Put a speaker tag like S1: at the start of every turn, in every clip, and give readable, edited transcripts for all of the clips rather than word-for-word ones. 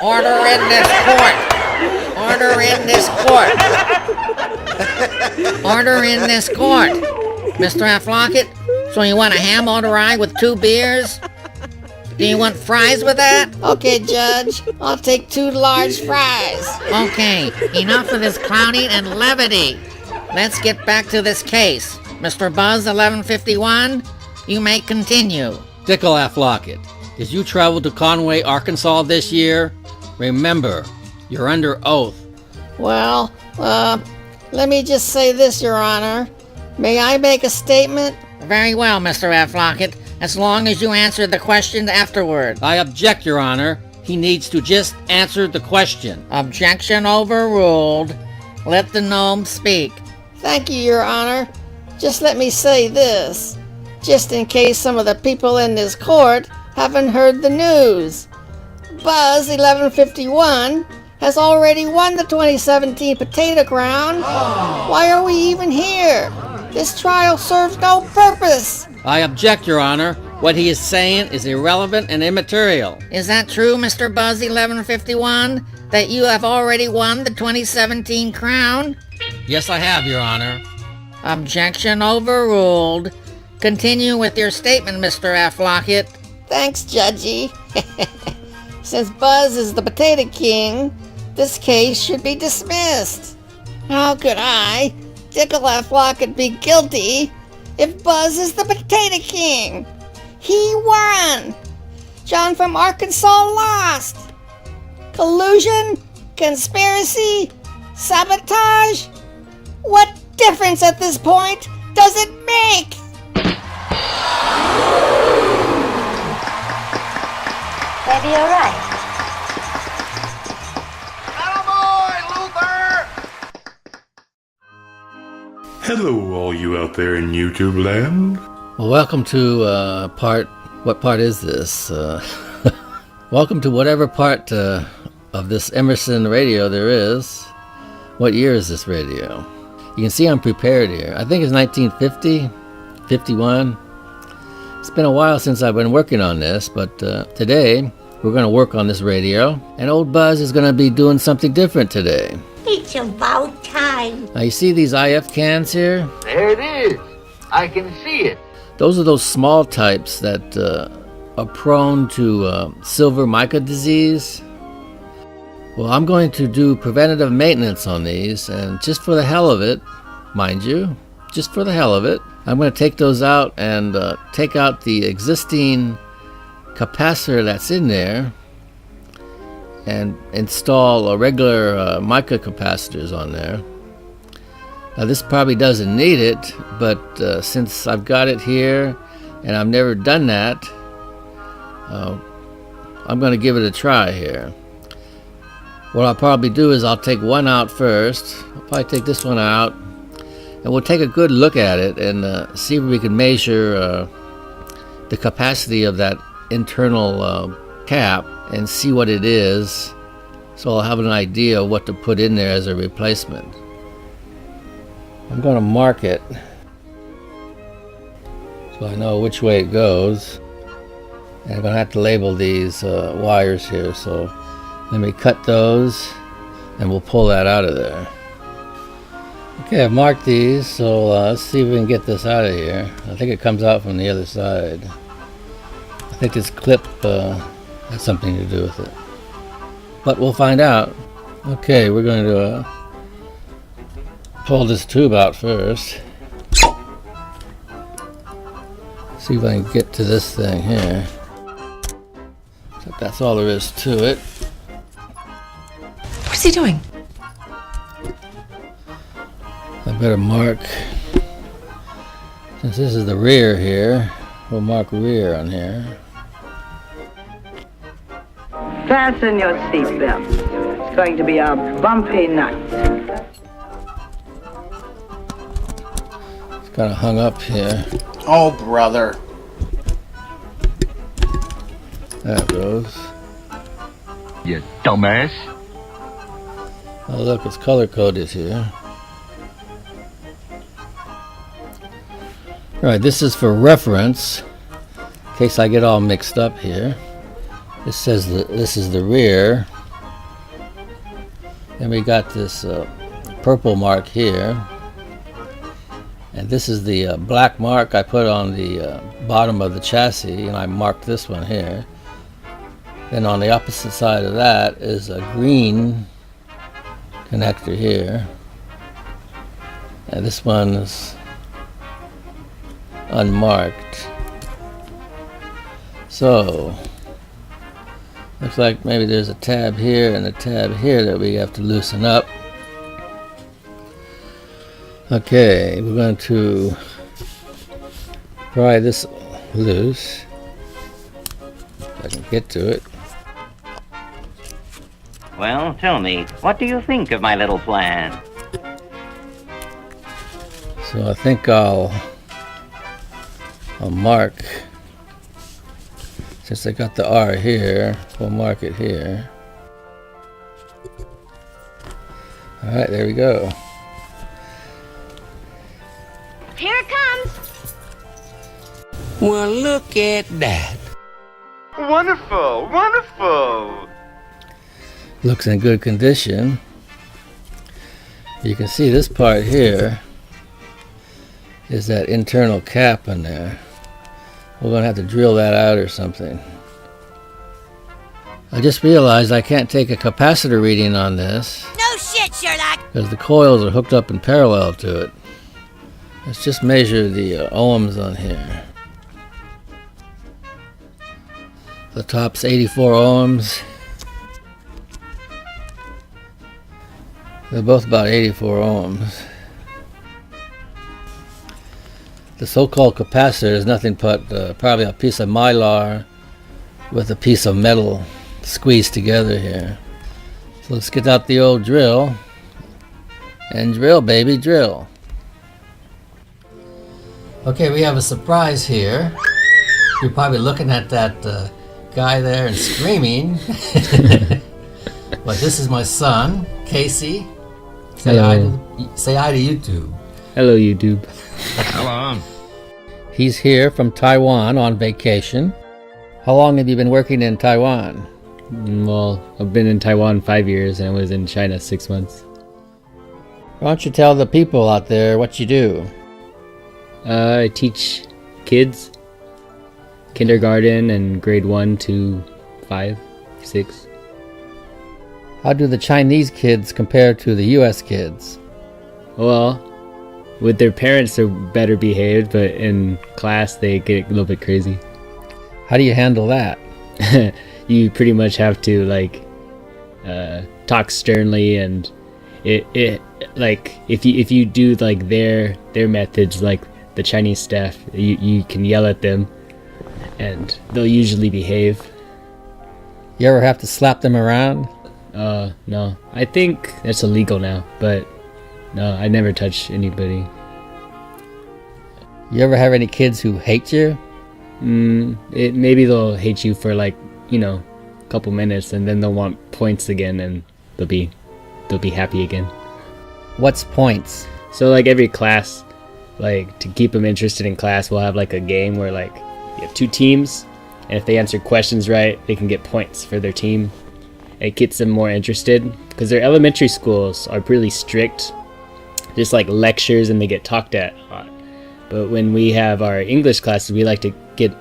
S1: Order in this court! Order in this court! Order in this court! Mr. Afflockett, so you want a ham on the rye with 2 beers? Do you want fries with that?
S2: Okay, Judge. I'll take 2 large fries.
S1: Okay, enough of this clowning and levity. Let's get back to this case. Mr. Buzz 1151, you may continue.
S3: Dickel Afflockett, did you travel to Conway, Arkansas this year? Remember, you're under oath.
S2: Well, let me just say this, Your Honor. May I make a statement?
S1: Very well, Mr. Afflockett, as long as you answer the question afterward.
S3: I object, Your Honor. He needs to just answer the question.
S1: Objection overruled. Let the gnome speak.
S2: Thank you, Your Honor. Just let me say this, just in case some of the people in this court haven't heard the news. Buzz 1151 has already won the 2017 Potato Crown. Why are we even here? This trial serves no purpose.
S3: I object, Your Honor. What he is saying is irrelevant and immaterial.
S1: Is that true, Mr. Buzz 1151, that you have already won the 2017 crown?
S3: Yes, I have, Your Honor.
S1: Objection overruled. Continue with your statement, Mr. Afflockett.
S2: Thanks, Judgy. Since Buzz is the Potato King, this case should be dismissed. How could I, Dickel Afflockett, be guilty if Buzz is the Potato King? He won! John from Arkansas lost! Collusion? Conspiracy? Sabotage? What difference at this point does it make?
S4: Maybe you're right.
S5: Hello, all you out there in YouTube land.
S3: Well, welcome to what part is this? Welcome to whatever part of this Emerson radio there is. What year is this radio? You can see I'm prepared here. I think it's 1950, 51. It's been a while since I've been working on this, but today we're going to work on this radio, and old Buzz is going to be doing something different today.
S4: It's about time.
S3: Now you see these IF cans here?
S6: There it is. I can see it.
S3: Those are those small types that are prone to silver mica disease. Well, I'm going to do preventative maintenance on these, and just for the hell of it, mind you, just for the hell of it, I'm going to take those out and take out the existing capacitor that's in there and install a regular mica capacitors on there. Now this probably doesn't need it, but since I've got it here and I've never done that, I'm going to give it a try here. What I'll probably do is I'll take one out first. I'll probably take this one out, and we'll take a good look at it and see if we can measure the capacity of that internal cap and see what it is, so I'll have an idea of what to put in there as a replacement. I'm going to mark it so I know which way it goes, and I'm going to have to label these wires here, so let me cut those and we'll pull that out of there. Okay, I've marked these, so let's see if we can get this out of here. I think it comes out from the other side. I think this clip has something to do with it, but we'll find out. Okay, we're going to pull this tube out first. See if I can get to this thing here. So that's all there is to it.
S7: What's he doing?
S3: I better mark, since this is the rear here, we'll mark rear on here.
S8: Fasten your seatbelt. It's going to be a bumpy night.
S3: It's kind of hung up here.
S9: Oh, brother.
S3: There it goes.
S6: You dumbass.
S3: Oh look, it's color coded here. Alright, this is for reference, in case I get all mixed up here. This says that this is the rear, And we got this purple mark here. And this is the black mark I put on the bottom of the chassis, and I marked this one here. Then on the opposite side of that is a green connector here. And this one is unmarked. So, looks like maybe there's a tab here and a tab here that we have to loosen up. Okay, we're going to pry this loose. If I can get to it.
S7: Well, tell me, what do you think of my little plan?
S3: So I think I'll mark, since I got the R here, we'll mark it here. Alright, there we go.
S4: Here it comes.
S9: Well, look at that.
S6: Wonderful, wonderful.
S3: Looks in good condition. You can see this part here is that internal cap in there. We're going to have to drill that out or something. I just realized I can't take a capacitor reading on this.
S4: No shit, Sherlock.
S3: Because the coils are hooked up in parallel to it. Let's just measure the ohms on here. The top's 84 ohms. They're both about 84 ohms. The so-called capacitor is nothing but probably a piece of mylar with a piece of metal squeezed together here. So let's get out the old drill and drill, baby, drill. Okay, we have a surprise here. You're probably looking at that guy there and screaming. But this is my son, Casey. Say hi to YouTube.
S10: Hello, YouTube.
S6: Hello.
S3: He's here from Taiwan on vacation. How long have you been working in Taiwan?
S10: Well, I've been in Taiwan 5 years and I was in China 6 months.
S3: Why don't you tell the people out there what you do?
S10: I teach kids kindergarten and grade 1 to 5, 6.
S3: How do the Chinese kids compare to the US kids?
S10: Well, with their parents they're better behaved, but in class they get a little bit crazy.
S3: How do you handle that?
S10: You pretty much have to like talk sternly, and it like if you do like their methods, like the Chinese staff, you can yell at them and they'll usually behave.
S3: You ever have to slap them around?
S10: No. I think that's illegal now, but no, I never touch anybody.
S3: You ever have any kids who hate you?
S10: Maybe they'll hate you for like, a couple minutes, and then they'll want points again, and they'll be happy again.
S3: What's points?
S10: So like every class, like to keep them interested in class, we'll have like a game where like you have 2 teams, and if they answer questions right, they can get points for their team. It gets them more interested because their elementary schools are really strict, just like lectures, and they get talked at a lot. But when we have our English classes, we like to get,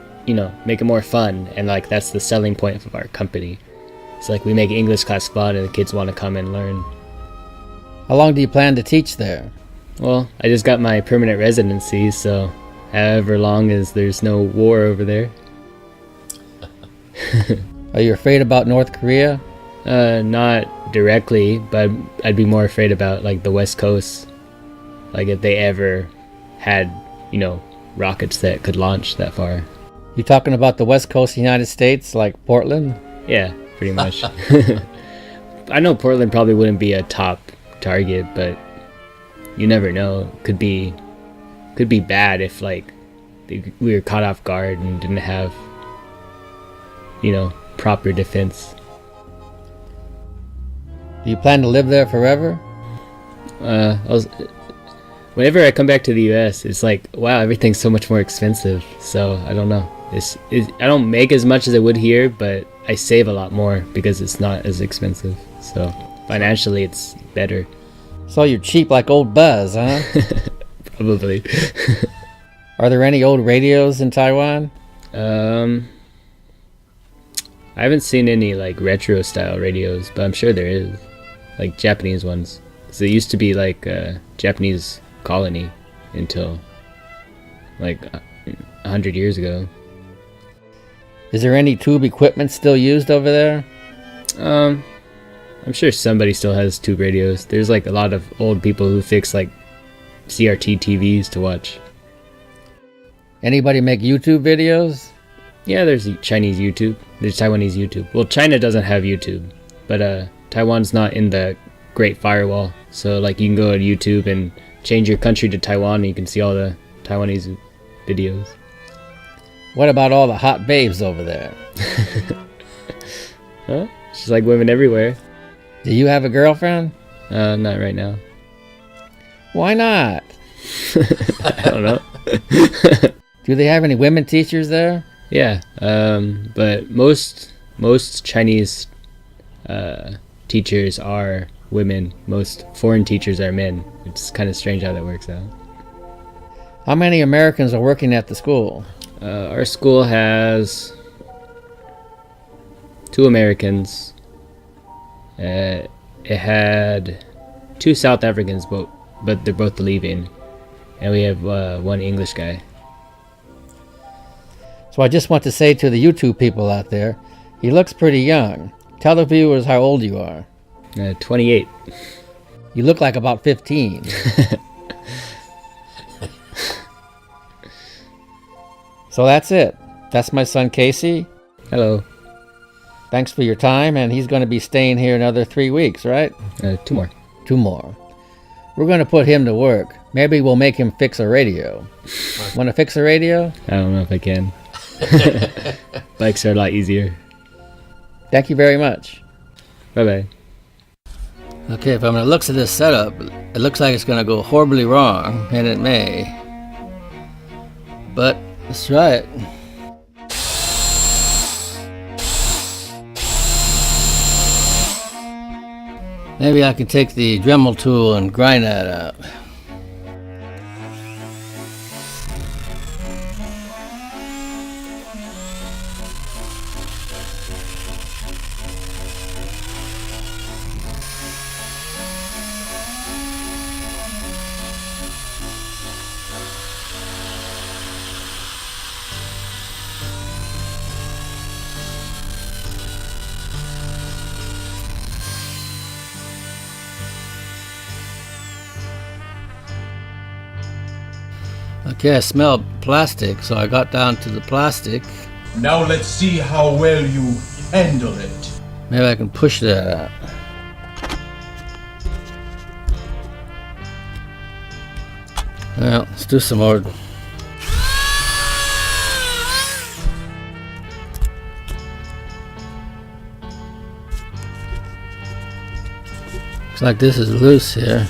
S10: make it more fun, and like that's the selling point of our company. It's like we make English class fun and the kids want to come and learn.
S3: How long do you plan to teach there?
S10: Well, I just got my permanent residency, so however long as there's no war over there.
S3: Are you afraid about North Korea?
S10: Not directly, but I'd be more afraid about like the West Coast. Like if they ever had, rockets that could launch that far.
S3: You talking about the West Coast of the United States, like Portland?
S10: Yeah, pretty much. I know Portland probably wouldn't be a top target, but you never know. Could be bad if like we were caught off guard and didn't have, proper defense.
S3: Do you plan to live there forever?
S10: Whenever I come back to the US, it's like, wow, everything's so much more expensive. So I don't know. I don't make as much as I would here, but I save a lot more because it's not as expensive. So financially it's better.
S3: So you're cheap like old Buzz, huh?
S10: Probably.
S3: Are there any old radios in Taiwan?
S10: I haven't seen any like retro style radios, but I'm sure there is, like Japanese ones. So it used to be like a Japanese colony until like 100 years ago.
S3: Is there any tube equipment still used over there?
S10: I'm sure somebody still has tube radios. There's like a lot of old people who fix like CRT TVs to watch.
S3: Anybody make YouTube videos?
S10: Yeah, there's Chinese YouTube. There's Taiwanese YouTube. Well, China doesn't have YouTube, but Taiwan's not in the Great Firewall. So like you can go to YouTube and change your country to Taiwan and you can see all the Taiwanese videos.
S3: What about all the hot babes over there?
S10: Huh? She's like women everywhere.
S3: Do you have a girlfriend?
S10: Not right now.
S3: Why not?
S10: I don't know.
S3: Do they have any women teachers there?
S10: Yeah, but most Chinese teachers are women. Most foreign teachers are men. It's kind of strange how that works out.
S3: How many Americans are working at the school?
S10: Our school has 2 Americans. It had 2 South Africans, but they're both leaving. And we have 1 English guy.
S3: So I just want to say to the YouTube people out there, he looks pretty young. Tell the viewers how old you are.
S10: 28.
S3: You look like about 15. So that's it. That's my son Casey.
S10: Hello.
S3: Thanks for your time, and he's going to be staying here another 3 weeks, right?
S10: 2 more.
S3: 2 more. We're going to put him to work. Maybe we'll make him fix a radio. Want to fix a radio?
S10: I don't know if I can. Bikes are a lot easier.
S3: Thank you very much.
S10: Bye-bye.
S3: Okay, from the looks of this setup, it looks like it's going to go horribly wrong, and it may. But let's try it. Maybe I can take the Dremel tool and grind that out. Okay, I smelled plastic, so I got down to the plastic.
S11: Now let's see how well you handle it.
S3: Maybe I can push that out. Well, let's do some more. Looks like this is loose here.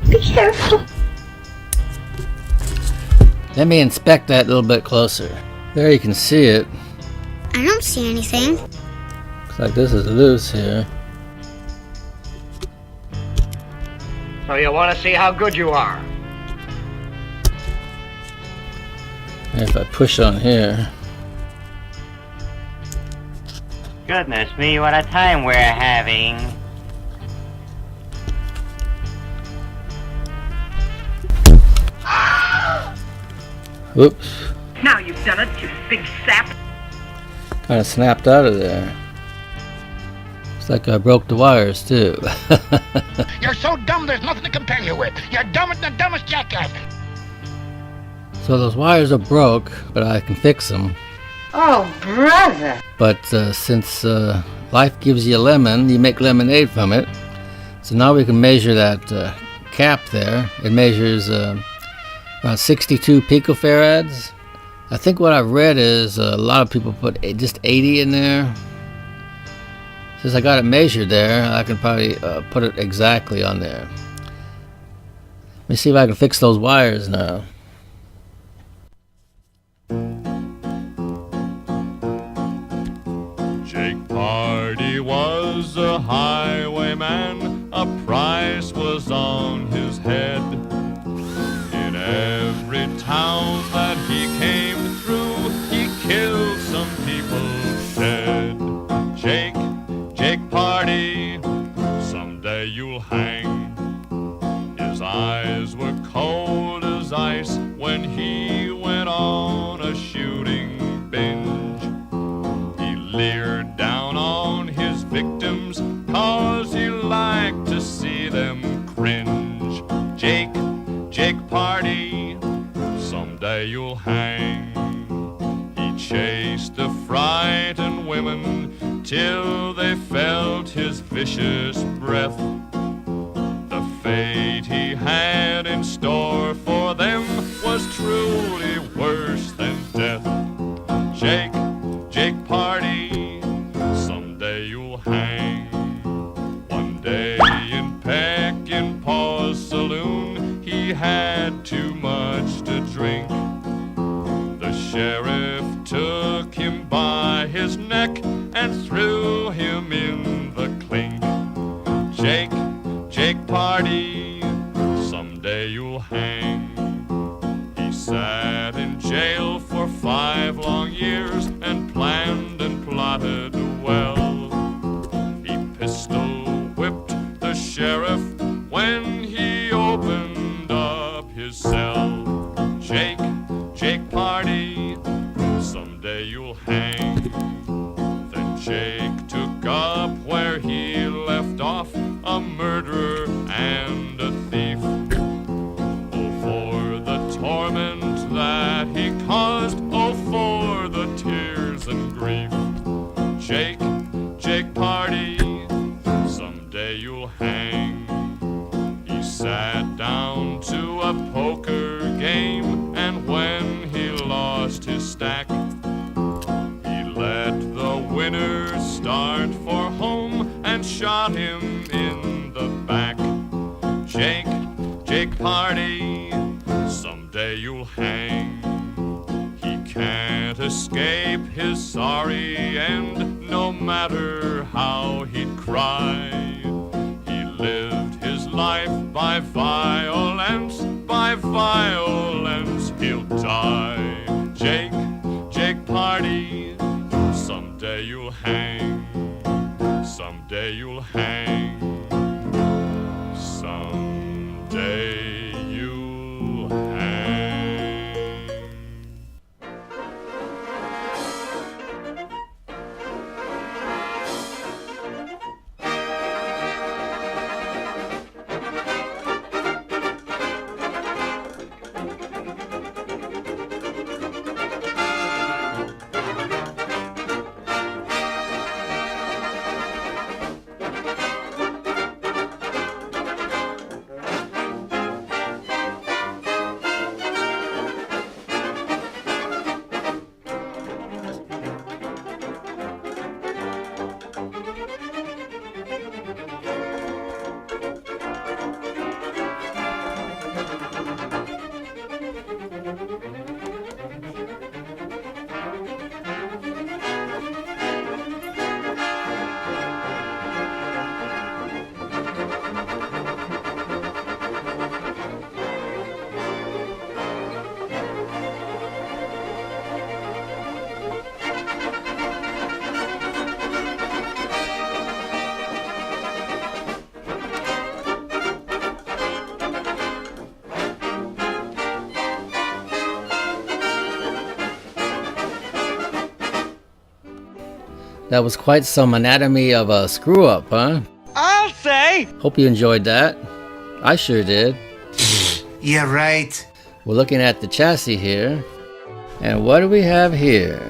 S4: Be careful.
S3: Let me inspect that a little bit closer. There you can see it.
S4: I don't see anything.
S3: Looks like this is loose here.
S12: So you want to see how good you are?
S3: And if I push on here.
S7: Goodness me, what a time we're having.
S3: Whoops.
S8: Now you've done it, you big sap.
S3: Kind of snapped out of there. Looks like I broke the wires too.
S12: You're so dumb there's nothing to compare you with. You're dumber than the dumbest jackass.
S3: So those wires are broke, but I can fix them.
S8: Oh, brother.
S3: But since life gives you a lemon, you make lemonade from it. So now we can measure that cap there. It measures about 62 picofarads. I think what I've read is a lot of people put just 80 in there. Since I got it measured there, I can probably put it exactly on there. Let me see if I can fix those wires now.
S13: Jake Pardee was a highwayman, a price was on his head. In every town that he came through, he killed some people dead. Jake Pardee, someday you'll hang. His eyes were cold as ice when he went on a shooting binge. He leered down on his victims 'cause he liked to see them cringe. Jake Pardee, someday you'll hang. He chased the frightened women till they felt his vicious breath. The fate he had in store for them was truly worse than death. Jake Pardee, someday you'll hang. One day in Peckinpah's saloon, he had too much to drink. The sheriff took him by his neck and threw him in the clink. Jake Pardee, someday you'll hang. He sat in jail for 5 long years and planned and plotted well. He pistol whipped the sheriff when he opened up his cell. Jake Pardee, someday you'll hang. Then Jake took up where he left off, a murderer and a thief. Oh, for the torment that he caused, oh, for the tears and grief. Jake Pardee, someday you'll hang. He sat down to a poker game, and when he lost his stack, he let the winner start for home and shot him in the back. Jake Pardee, someday you'll hang. He can't escape his sorry end, no matter how he'd cry. He lived his life by violence, he'll die. Jake Pardee, someday you'll hang. Someday you'll hang. Someday you'll hang.
S3: That was quite some anatomy of a screw-up, huh?
S9: I'll say!
S3: Hope you enjoyed that. I sure did.
S9: Yeah, right.
S3: We're looking at the chassis here. And what do we have here?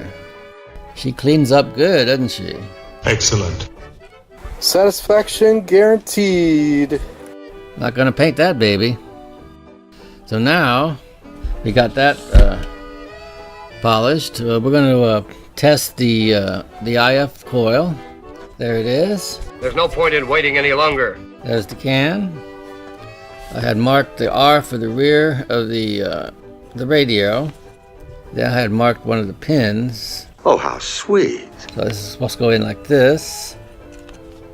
S3: She cleans up good, doesn't she?
S14: Excellent.
S15: Satisfaction guaranteed.
S3: Not gonna paint that baby. So now we got that polished. We're gonna test the IF coil. There it is.
S16: There's no point in waiting any longer.
S3: There's the can. I had marked the R for the rear of the radio. Then I had marked one of the pins.
S14: Oh, how sweet.
S3: So this is supposed to go in like this.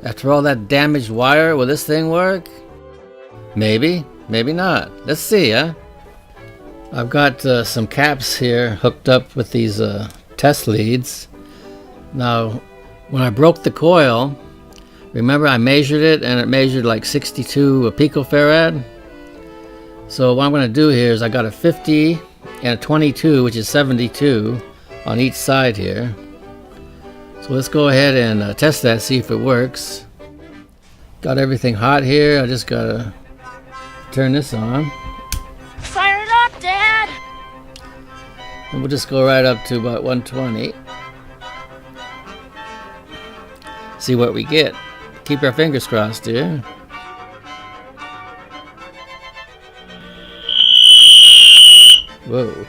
S3: After all that damaged wire, will this thing work? Maybe, maybe not. Let's see, huh? I've got some caps here hooked up with these test leads. Now, when I broke the coil, remember I measured it and it measured like 62 picofarad. So what I'm going to do here is I got a 50 and a 22, which is 72 on each side here. So let's go ahead and test that, see if it works. Got everything hot here. I just got to turn this on.
S17: Fire it up, Dad!
S3: And we'll just go right up to about 120. See what we get. Keep our fingers crossed here. Whoa.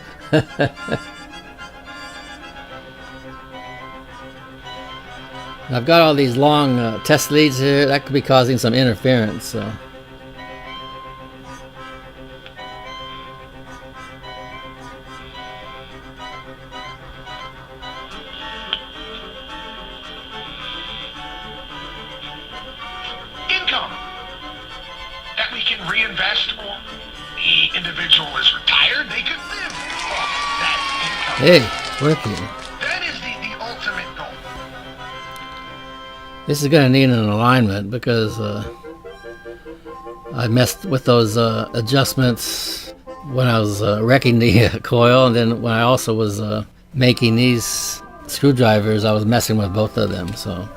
S3: I've got all these long test leads here. That could be causing some interference. So.
S12: Income that we can reinvest, or the individual is retired, they could live off that income.
S3: Hey, it's working.
S12: That is the ultimate goal.
S3: This is going to need an alignment because I messed with those adjustments when I was wrecking the coil, and then when I also was making these screwdrivers, I was messing with both of them. So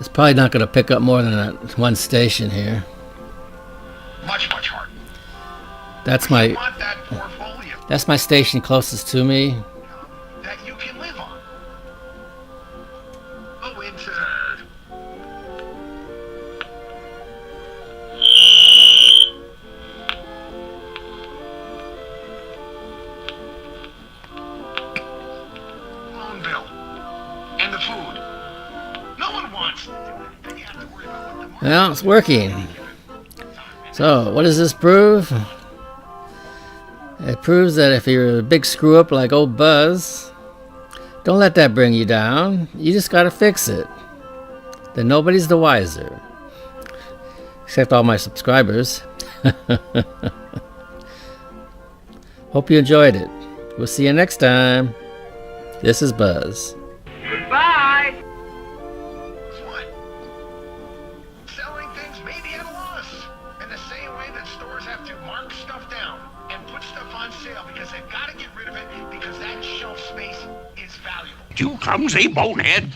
S3: it's probably not going to pick up more than that one station here.
S12: Much harder.
S3: That's my station closest to me.
S12: That you can live on. Oh, it's phone bill and the food. No one wants to do it. You have to worry about what the
S3: Well, it's working. So, what does this prove? It proves that if you're a big screw up like old Buzz, don't let that bring you down. You just gotta fix it. Then nobody's the wiser. Except all my subscribers. Hope you enjoyed it. We'll see you next time. This is Buzz.
S12: Goodbye. What? Selling things may be at a loss. In the same way that stores have to mark stuff down and put stuff on sale because they've got to get rid of it because that shelf space is valuable. You clumsy bonehead.